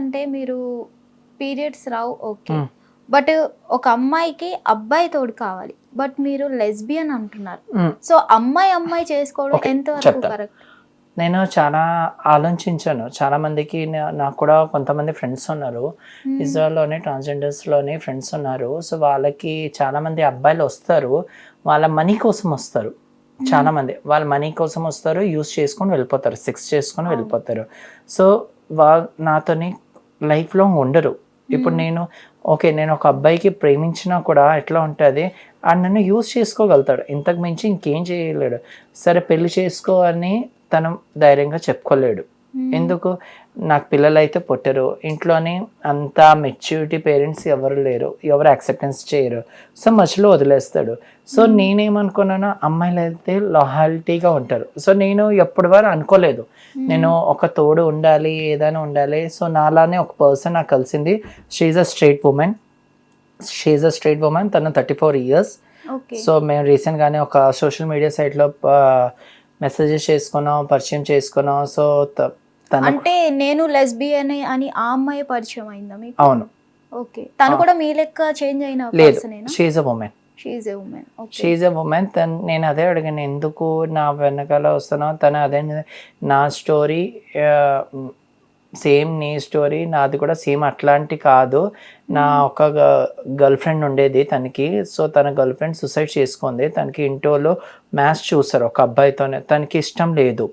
అంటే మీరు periods Rao okay. But ఒక అమ్మాయికి అబ్బాయి తోడు కావాలి. బట్ మీరు లెస్బియన్ అంటున్నారు. సో అమ్మాయి చేసుకోవడం ఓకే, ఎంతవరకు చెప్తాను. కరెక్ట్? నేను చాలా ఆలోచించాను. చాలా మందికి నాకు కూడా కొంతమంది ఫ్రెండ్స్ ఉన్నారు. ఇజ్రాయెల్‌లోని ట్రాన్స్‌జెండర్స్‌లోని ఫ్రెండ్స్ ఉన్నారు. సో, వాళ్ళకి చాలామంది అబ్బాయిలు వస్తారు. వాళ్ళ మనీ కోసం వస్తారు. చాలామంది వాళ్ళ మనీ కోసం వస్తారు. యూజ్ చేసుకొని వెళ్ళిపోతారు. సెక్స్ చేసుకొని వెళ్ళిపోతారు. సో, నాతోని లైఫ్ లాంగ్ ఉండరు. ఇప్పుడు నేను ఒక అబ్బాయికి ప్రేమించినా కూడా ఎట్లా ఉంటుంది, ఆడు నన్ను యూజ్ చేసుకోగలుగుతాడు. ఇంతకు మించి ఇంకేం చేయలేడు. సరే పెళ్లి చేసుకో అని తను ధైర్యంగా చెప్పుకోలేడు. ఎందుకు, నాకు పిల్లలు అయితే పుట్టరు, ఇంట్లోని అంత మెచ్యూరిటీ పేరెంట్స్ ఎవరు లేరు, ఎవరు యాక్సెప్టెన్స్ చేయరు. సో మధ్యలో వదిలేస్తాడు. సో నేనేమనుకున్నాను, అమ్మాయిలు అయితే లాయాలిటీగా ఉంటారు. సో నేను ఎప్పటి వరకు అనుకోలేదు నేను ఒక తోడు ఉండాలి, ఏదైనా ఉండాలి. సో నాలానే ఒక పర్సన్ నాకు కలిసింది. She's a straight woman. తను 34 years. సో మేము రీసెంట్గానే ఒక సోషల్ మీడియా సైట్లో మెసేజెస్ చేసుకున్నాం, పరిచయం చేసుకున్నాం. సో అంటే నేను లెస్బియన్ అని ఆ అమ్మాయి పరిచయం అయిందా మీకు? అవును. ఓకే. తను కూడా మీ లెక్క చేంజ్ అయిన లేదు, పర్సనేనా? She a women. నేను అదే అడిగాను, ఎందుకు నా వెనకాల వస్తున్నావు? తను అదే, నా స్టోరీ సేమ్ నీ స్టోరీ, నాది కూడా సేమ్ అట్లాంటి కాదు. నా ఒక గర్ల్ ఫ్రెండ్ ఉండేది తనకి. సో తన గర్ల్ ఫ్రెండ్ సూసైడ్ చేసుకుంది. తనకి ఇంటోలో మ్యాచ్ చూసారు ఒక అబ్బాయితోనే. తనకి ఇష్టం లేదు.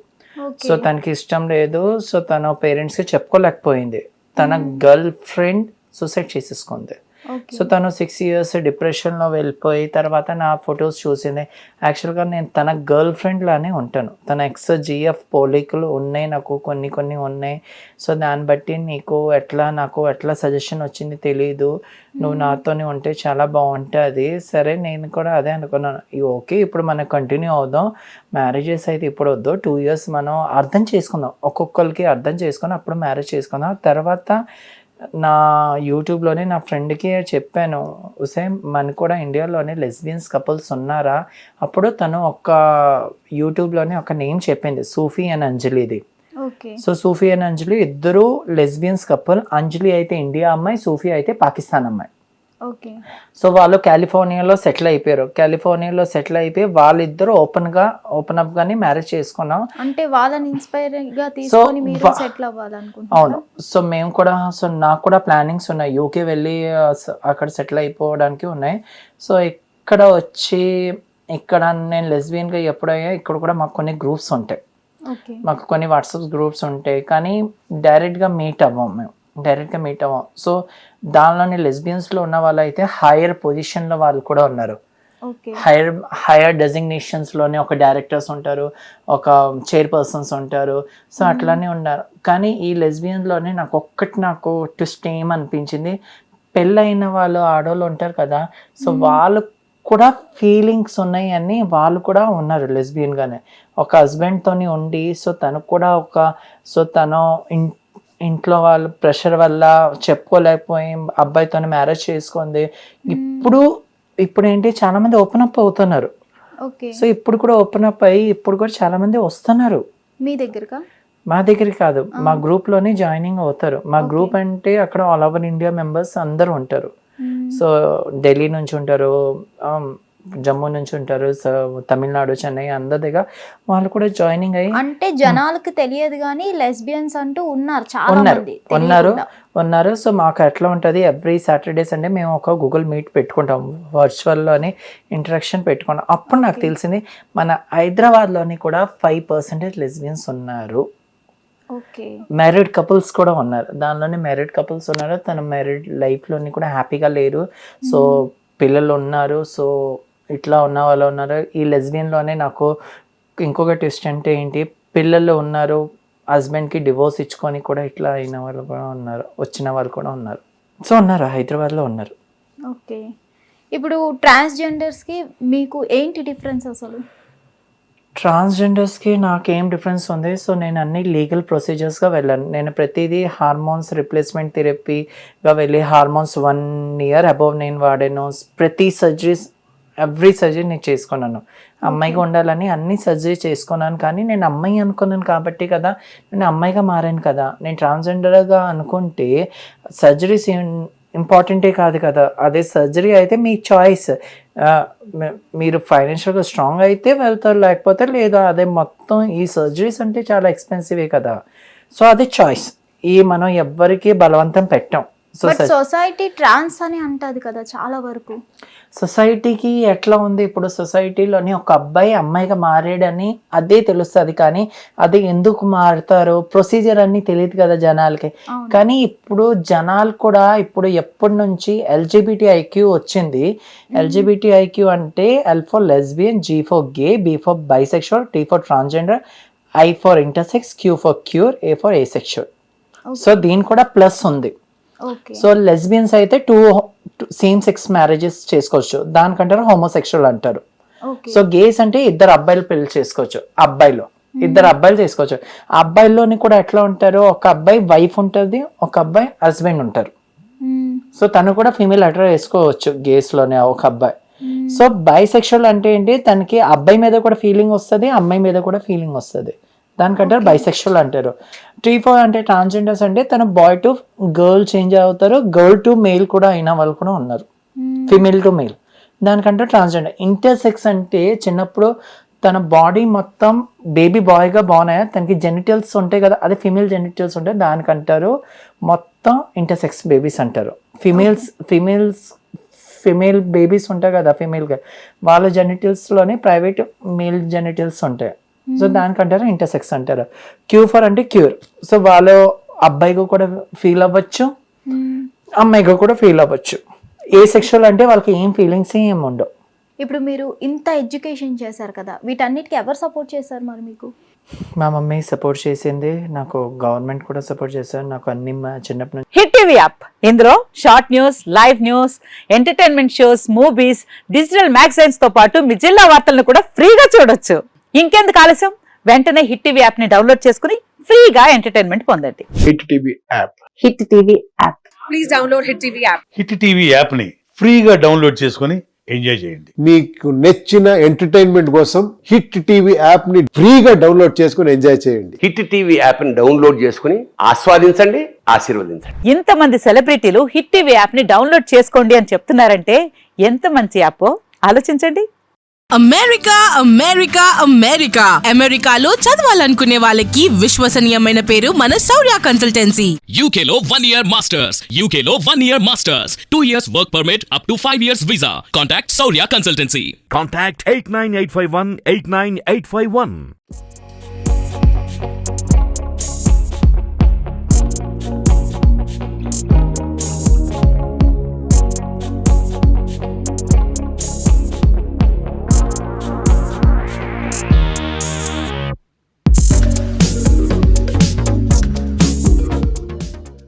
సో తనకి ఇష్టం లేదు. సో తన పేరెంట్స్కి చెప్పుకోలేకపోయింది. తన గర్ల్ ఫ్రెండ్ సూసైడ్ చేసేసుకుంది. సో తను 6 years డిప్రెషన్లో వెళ్ళిపోయి తర్వాత నా ఫొటోస్ చూసింది. యాక్చువల్గా నేను తన గర్ల్ ఫ్రెండ్ లానే ఉంటాను. తన XGF పోలికలు ఉన్నాయి నాకు, కొన్ని ఉన్నాయి. సో దాన్ని బట్టి నాకు ఎట్లా సజెషన్ వచ్చింది తెలీదు. నువ్వు నాతోనే ఉంటే చాలా బాగుంటుంది. సరే నేను కూడా అదే అనుకున్నాను, ఓకే ఇప్పుడు మనం కంటిన్యూ అవుదాం, మ్యారేజెస్ అయితే ఇప్పుడు వద్దు, 2 years మనం అర్థం చేసుకుందాం, ఒక్కొక్కరికి అర్థం చేసుకుని అప్పుడు మ్యారేజ్ చేసుకుందాం. తర్వాత నా యూట్యూబ్లోనే నా ఫ్రెండ్కి చెప్పాను, హుసేన్ మన కూడా ఇండియాలోనే లెస్బియన్స్ కపుల్స్ ఉన్నారా? అప్పుడు తను ఒక యూట్యూబ్లోనే ఒక నేమ్ చెప్పింది, సూఫీ అండ్ అంజలిది. సో సూఫీ అండ్ అంజలి ఇద్దరు లెస్బియన్స్ కపుల్. అంజలి అయితే ఇండియా అమ్మాయి, సూఫీ అయితే పాకిస్తాన్ అమ్మాయి. సో వాళ్ళు కాలిఫోర్నియాలో సెటిల్ అయిపోయి వాళ్ళిద్దరు ఓపెన్ అప్ గానీ మ్యారేజ్ చేసుకున్నాం. అంటే వాళ్ళని ఇన్స్పైర్ గా తీసుకొని మీరు సెటిల్ అవ్వాలనుకుంటున్నారా? అవును. సో మేము కూడా, సో నాకు కూడా ప్లానింగ్స్ ఉన్నాయి, యూకే వెళ్ళి అక్కడ సెటిల్ అయిపోవడానికి ఉన్నాయి. సో ఇక్కడ నేను లెస్బియన్గా ఎప్పుడయ్యా, ఇక్కడ కూడా మాకు కొన్ని గ్రూప్స్ ఉంటాయి, మాకు కొన్ని వాట్సాప్ గ్రూప్స్ ఉంటాయి. కానీ డైరెక్ట్గా మీట్ అవ్వం. సో దానిలోని లెస్బియన్స్లో ఉన్న వాళ్ళు అయితే హైయర్ పొజిషన్లో వాళ్ళు కూడా ఉన్నారు. హైయర్ డెసిగ్నేషన్స్లోనే ఒక డైరెక్టర్స్ ఉంటారు, ఒక చైర్పర్సన్స్ ఉంటారు. సో అట్లానే ఉన్నారు. కానీ ఈ లెస్బియన్లోనే నాకు ట్విస్ట్ ఏమనిపించింది, పెళ్ళైన వాళ్ళు ఆడవాళ్ళు ఉంటారు కదా, సో వాళ్ళు కూడా ఫీలింగ్స్ ఉన్నాయి అని వాళ్ళు కూడా ఉన్నారు లెస్బియన్గానే. ఒక హస్బెండ్తోని ఉండి, సో తనకు కూడా తను ఇంట్లో వాళ్ళ ప్రెషర్ వల్ల చెప్పుకోలేకపోయి అబ్బాయితో మ్యారేజ్ చేసుకుంది. ఇప్పుడు ఏంటి, చాలా మంది ఓపెన్ అప్ అవుతున్నారు. సో ఇప్పుడు కూడా ఓపెన్ అప్ అయ్యి ఇప్పుడు కూడా చాలా మంది వస్తున్నారు మీ దగ్గరగా. మా దగ్గరికి కాదు, మా గ్రూప్ లోనే జాయినింగ్ అవుతారు. మా గ్రూప్ అంటే అక్కడ ఆల్ ఓవర్ ఇండియా మెంబర్స్ అందరూ ఉంటారు. సో ఢిల్లీ నుంచి ఉంటారు, జమ్మూ నుంచి ఉంటారు, తమిళనాడు, చెన్నై, అందరి దగ్గర వాళ్ళు కూడా జాయినింగ్ అయ్యి. అంటే జనాలకు తెలియదు కానీ లెస్బియన్స్ అంటూ ఉన్నారు, చాలా మంది ఉన్నారు. సో మాకు ఎట్లా ఉంటుంది, ఎవ్రీ సాటర్డే సండే మేము ఒక గూగుల్ మీట్ పెట్టుకుంటాం, వర్చువల్లోని ఇంటరాక్షన్ పెట్టుకుంటాం. అప్పుడు నాకు తెలిసింది మన హైదరాబాద్లోని కూడా 5% లెస్బియన్స్ ఉన్నారు. మ్యారీడ్ కపుల్స్ కూడా ఉన్నారు. దానిలోనే మ్యారీడ్ కపుల్స్ ఉన్నారు. తన మ్యారీడ్ లైఫ్లోని కూడా హ్యాపీగా లేరు. సో పిల్లలు ఉన్నారు. సో ఇట్లా ఉన్న వాళ్ళు ఉన్నారు. ఈ లెస్బియన్లోనే నాకు ఇంకొక ట్విస్ట్ అంటే ఏంటి, పిల్లలు ఉన్నారు, హస్బెండ్కి డివోర్స్ ఇచ్చుకొని కూడా ఇట్లా అయిన వాళ్ళు కూడా ఉన్నారు, వచ్చిన వాళ్ళు కూడా ఉన్నారు. సో ఉన్నారు, హైదరాబాద్లో ఉన్నారు. ఓకే. ఇప్పుడు ట్రాన్స్జెండర్స్కి మీకు ఏంటి డిఫరెన్స్ అసలు? ట్రాన్స్జెండర్స్కి నాకేం డిఫరెన్స్ ఉంది, సో నేను అన్ని లీగల్ ప్రొసీజర్స్గా వెళ్ళాను. నేను ప్రతిదీ హార్మోన్స్ రిప్లేస్మెంట్ థెరపీగా వెళ్ళి హార్మోన్స్ 1 year అబౌవ్ నేను వాడాను. ప్రతి సర్జరీస్ ఎవ్రీ సర్జరీ నేను చేసుకున్నాను. అమ్మాయిగా ఉండాలని అన్ని సర్జరీ చేసుకున్నాను, కానీ నేను అమ్మాయి అనుకున్నాను కాబట్టి కదా నేను అమ్మాయిగా మారాను కదా. నేను ట్రాన్స్జెండర్గా అనుకుంటే సర్జరీస్ ఇంపార్టెంటే కాదు కదా. అదే సర్జరీ అయితే మీ చాయిస్, మీరు ఫైనాన్షియల్గా స్ట్రాంగ్ అయితే వెళ్తారు, లేకపోతే లేదా. అదే మొత్తం ఈ సర్జరీస్ అంటే చాలా ఎక్స్పెన్సివే కదా. సో అది చాయిస్, ఈ మనం ఎవ్వరికి బలవంతం పెట్టాం. సొసైటీ ట్రాన్స్ అని అంటది కదా చాలా వరకు. సొసైటీకి ఎట్లా ఉంది ఇప్పుడు, సొసైటీలోని ఒక అబ్బాయి అమ్మాయిగా మారాడని అదే తెలుస్తుంది, కానీ అది ఎందుకు మారుతారో ప్రొసీజర్ అన్ని తెలియదు కదా జనాలకి. కానీ ఇప్పుడు జనాలు కూడా ఇప్పుడు ఎప్పటి నుంచి LGBTIQ వచ్చింది. LGBTIQ అంటే L for lesbian, G for gay, B for bisexual, T for transgender, I for intersex, Q for queer, A for asexual. So దీని కూడా ప్లస్ ఉంది. సో లెస్బియన్స్ అయితే 2 సేమ్ సెక్స్ మ్యారేజెస్ చేసుకోవచ్చు, దానికంటారు హోమోసెక్షువల్ అంటారు. So gas అంటే 2 అబ్బాయిలు పెళ్లి చేసుకోవచ్చు, అబ్బాయిలో 2 అబ్బాయిలు చేసుకోవచ్చు. ఆ అబ్బాయిల్లోని కూడా ఎట్లా ఉంటారు, ఒక అబ్బాయి వైఫ్ ఉంటుంది, ఒక అబ్బాయి హస్బెండ్ ఉంటారు. సో తను కూడా ఫీమేల్ అటర్ వేసుకోవచ్చు గేస్ లోనే ఒక అబ్బాయి. సో బైసెక్షువల్ అంటే ఏంటి, తనకి అబ్బాయి మీద కూడా ఫీలింగ్ వస్తుంది, అమ్మాయి మీద కూడా ఫీలింగ్ వస్తుంది, దానికంటారు బైసెక్షువల్ అంటారు. T4 అంటే ట్రాన్స్జెండర్స్, అంటే తన బాయ్ టు గర్ల్ చేంజ్ అవుతారు, గర్ల్ టు మేల్ కూడా అయిన వాళ్ళు కూడా ఉన్నారు, ఫీమేల్ టు మేల్, దానికంటే ట్రాన్స్జెండర్. ఇంటర్సెక్స్ అంటే చిన్నప్పుడు తన బాడీ మొత్తం బేబీ బాయ్గా బాగున్నాయా, తనకి జెనిటల్స్ ఉంటాయి కదా, అదే ఫీమేల్ జెనిటల్స్ ఉంటాయి, దానికంటారు మొత్తం ఇంటర్సెక్స్ బేబీస్ అంటారు. ఫీమేల్ బేబీస్ ఉంటాయి కదా ఫీమేల్గా, వాళ్ళ జెనిటల్స్లోనే ప్రైవేట్ మేల్ జెనిటల్స్ ఉంటాయి, సో దానికంటారు ఇంటర్సెక్స్ అంటారు. Q4 అంటే క్యూర్, సో వాళ్ళు అబ్బాయిగా కూడా ఫీల్ అవ్వచ్చు, అమ్మాయిగా కూడా ఫీల్ అవ్వచ్చు. ఏసెక్షువల్ అంటే వాళ్ళకి ఏం ఫీలింగ్స్ ఏం ఉండవు. ఇప్పుడు మీరు ఇంత ఎడ్యుకేషన్ చేశారు కదా, వీటన్నిటికీ ఎవరు సపోర్ట్ చేశారు మరి మీకు? మా మమ్మీ సపోర్ట్ చేసింది, నాకు గవర్నమెంట్ కూడా సపోర్ట్ చేశారు, నాకు అన్ని చిన్నప్పటి నుంచి. హిట్ టీవీ యాప్, ఇందులో short news, live news, entertainment shows, movies, digital magazines తో పాటు మీ జిల్లా వార్తలను కూడా ఫ్రీగా చూడొచ్చు. ఇంకెందుకు ఆలస్యం, వెంటనే హిట్ టీవీ యాప్ ని డౌన్లోడ్ చేసుకుని ఫ్రీగా ఎంటర్టైన్మెంట్ పొందండి. Hit TV app, hit TV app, please download hit TV app. Hit TV app ని ఫ్రీగా డౌన్లోడ్ చేసుకొని ఎంజాయ్ చేయండి. మీకు నచ్చిన ఎంటర్టైన్మెంట్ కోసం హిట్ టీవీ యాప్ ని ఫ్రీగా డౌన్లోడ్ చేసుకొని ఎంజాయ్ చేయండి. హిట్ టీవీ యాప్ ని డౌన్లోడ్ చేసుకుని ఆస్వాదించండి, ఆశీర్వదించండి. ఇంతమంది సెలబ్రిటీలు హిట్ టీవీ యాప్ ని డౌన్లోడ్ చేసుకోండి అని చెప్తున్నారంటే ఎంత మంచి యాప్ ఆలోచించండి. అమెరికా అమెరికా అమెరికా అమెరికాలో చదవాలనుకునే వాళ్ళకి విశ్వసనీయమైన పేరు మన శౌర్య కన్సల్టెన్సీ. UK లో 1 year masters, UK లో 1 year masters, 2 years work permit up to 5 years visa. Contact Saurya Consultancy. Contact 89851 89851.